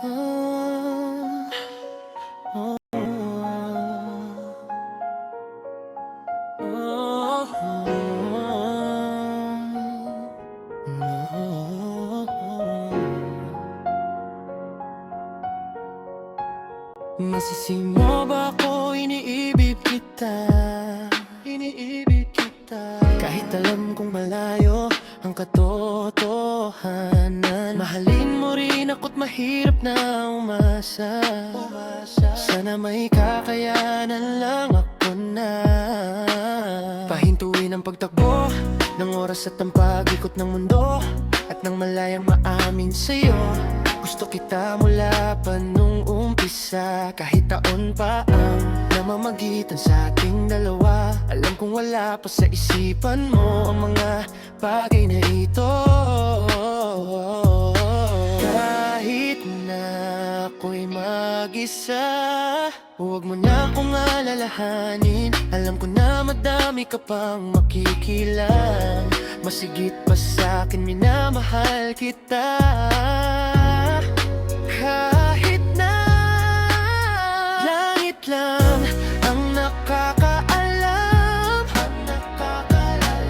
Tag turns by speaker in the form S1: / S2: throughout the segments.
S1: Ah, oh, oh, Masising mo ba ako, iniibig kita, iniibig kita. Kahit alam kong malayo ang katotohanan, mahalin mo rin ako't mahirap na umasa. Sana may kakayanan lang ako na pahintuin ang pagtakbo ng oras at ang pag-ikot ng mundo, at nang malayang maamin sa'yo, gusto kita mula pa nung umpisa. Kahit taon pa ang namamagitan sa ating dalawa, alam kong wala pa sa isipan mo ang mga bagay na ito. Kahit na ako'y mag-isa, huwag mo na akong alalahanin. Alam ko na madami ka pang makikilang, masigit pa sa'kin, minamahal kita. Kahit na langit lang ang nakakaalam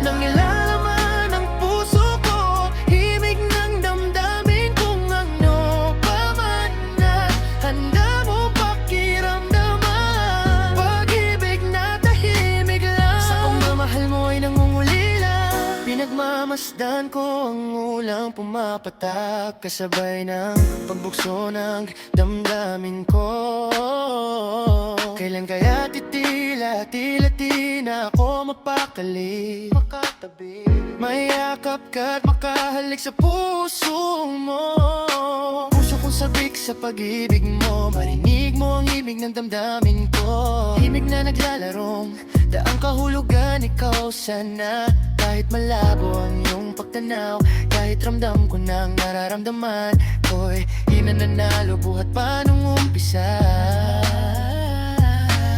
S1: ng ilalaman ng puso ko, himig ng damdamin kung ano pa man na handa mo pakiramdaman. Pag-ibig na tahimik lang, sa pagmamahal mo ay nangungulila. Pinagmamasdan ko ang ulang pumapatak, kasabay ng pagbukso ng damdamin ko. Kailan kaya tila di na ako mapakali, makatabi, mayakap ka't makahalik sa puso mo. Puso kong sabik sa pag-ibig mo, marinig mo ang himig ng damdamin ko. Himig na naglalarong daang kahulugan, ikaw sana. Kahit malabo ang iyong pagtanaw, kahit ramdam ko nang nararamdaman ko'y di na nanalo buhat pa nung umpisa.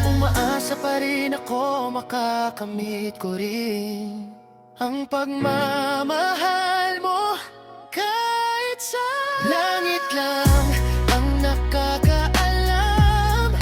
S1: Umaasa pa rin ako, makakamit ko rin ang pagmamahal mo. Kahit sa langit lang ang nakakaalam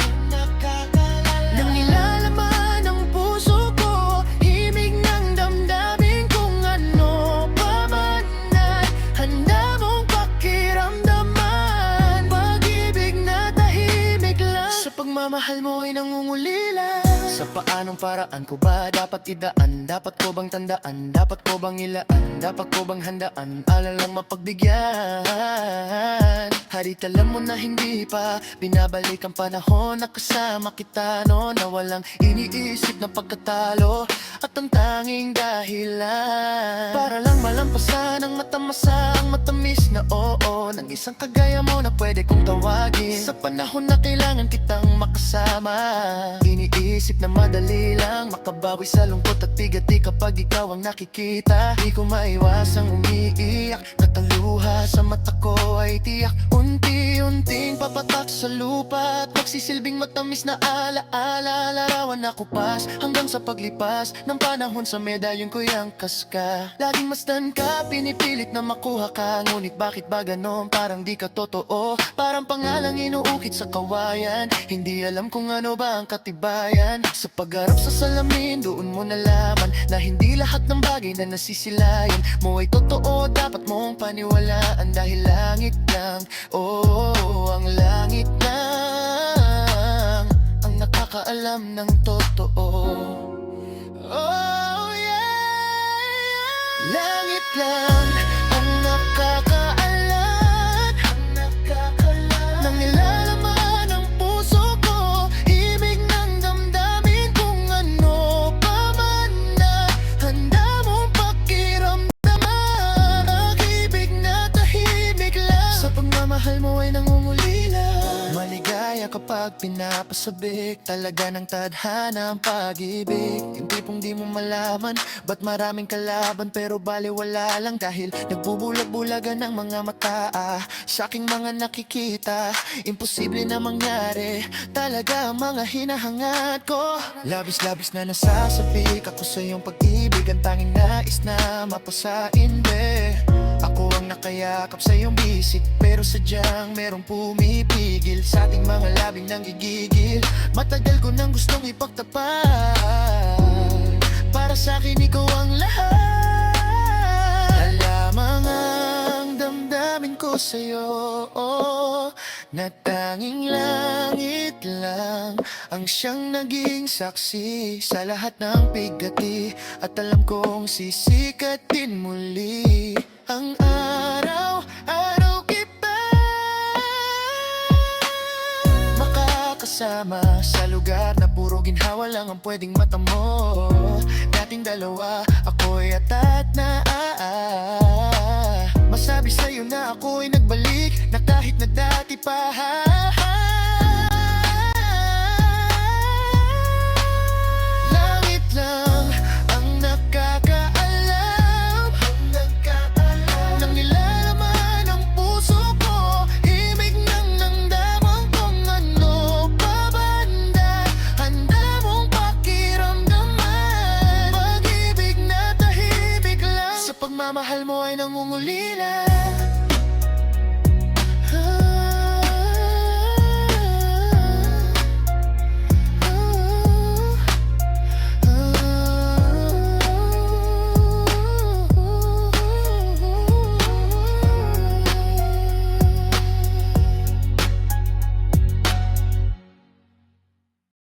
S1: ng nilalaman ng puso ko, himig ng damdamin kung ano pa man ay handa mong pakiramdaman. Pag-ibig na tahimik lang, sa pagmamahal mo ay nangungulila. Sa paanong paraan ko ba dapat idaan? Dapat ko bang tandaan? Dapat ko bang ilaan? Dapat ko bang handaan? Alalang mapagbigyan. Harit alam mo na hindi pa binabalik ang panahon na kasama kita noon, na walang iniisip na pagkatalo at ang tanging dahilan para lang malampasan ang matamasang matamis na oo ng isang kagaya mo na pwede kong tawagin. Sa panahon na kailangan kitang makasama, iniisip na madali lang makabawi sa lungkot at bigati kapag ikaw ang nakikita. Di ko maiwasang umiiyak, nataluha sa mata ko ay tiyak. Unti-unting papatak sa lupa at magsisilbing matamis na alaala. Larawan na kupas hanggang sa paglipas ng panahon, sa medalyon ko'y angkas ka. Laging masdan ka, pinipilit na makuha ka, ngunit bakit ba ganon? Parang di ka totoo, parang pangalang inuukit sa kawayan. Hindi alam kung ano ba ang katibayan. Sa pagharap sa salamin, doon mo nalaman na hindi lahat ng bagay na nasisilayan mo ay totoo. Dapat mong paniwalaan dahil langit lang, oh, ang langit lang ang nakakaalam ng totoo. Oh yeah, langit lang ang nakakaalam ng nilalaman ng puso ko, himig ng damdamin kung ano pa man na handa mong pakiramdaman. Pag-ibig na tahimik lang, sa pagmamahal mo ay nangungulila. Maligaya kapag pinapasabik, talaga ng tadhana ang pag-ibig. Yung tipong di mo malaman ba't maraming kalaban, pero baliwala lang dahil nagbubulag-bulagan ng mga mata sa aking mga nakikita. Imposible na mangyari talaga ang mga hinahangad ko. Labis-labis na nasasabik ako sa iyong pag-ibig, ang tanging nais na mapasain, Ako ang Gustong nakayakap sa iyong bisik, pero sadyang merong pumipigil sa ating mga labing nanggigigil. Matagal ko nang gustong ipagtapat, para sa'kin ikaw ang lahat. Alamang ang damdamin ko sa'yo, na tanging langit lang ang siyang naging saksi sa lahat ng bigati. At alam kong sisikatin muli ang araw, araw kita makakasama sa lugar na puro ginhawa lang ang pwedeng matamo. Dating dalawa, ako'y atat na masabi sa'yo na ako'y nagbalik, na kahit na dati pa. Langit lang ang nakakaalam ng nilalaman ng puso ko. Himig ng nangdamang kung ano pa banda handa mong pakiramdaman. Pag-ibig na tahimik lang, sa pagmamahal mo ay nangungulila.